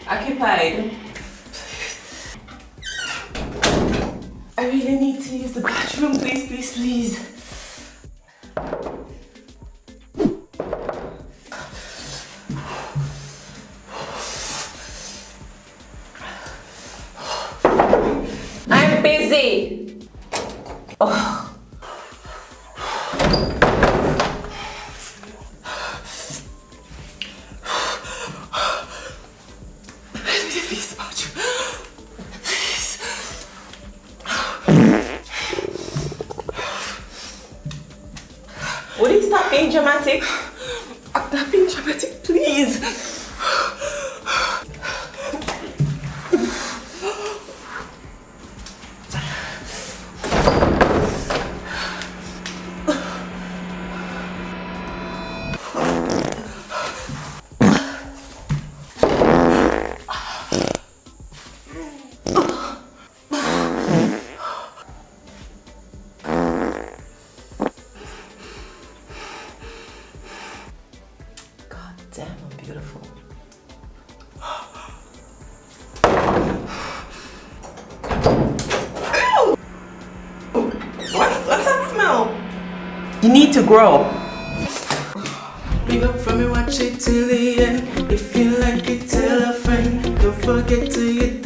Occupied. I really need to use the bathroom, please, please, please. I'm busy. Oh. Please, bathroom. Please. Would you stop being dramatic? I'm not being dramatic, please. Damn, I'm beautiful. Ew! What's that smell? You need to grow. Big up from me, watch it till the end. If you like it, tell a friend. Don't forget to hit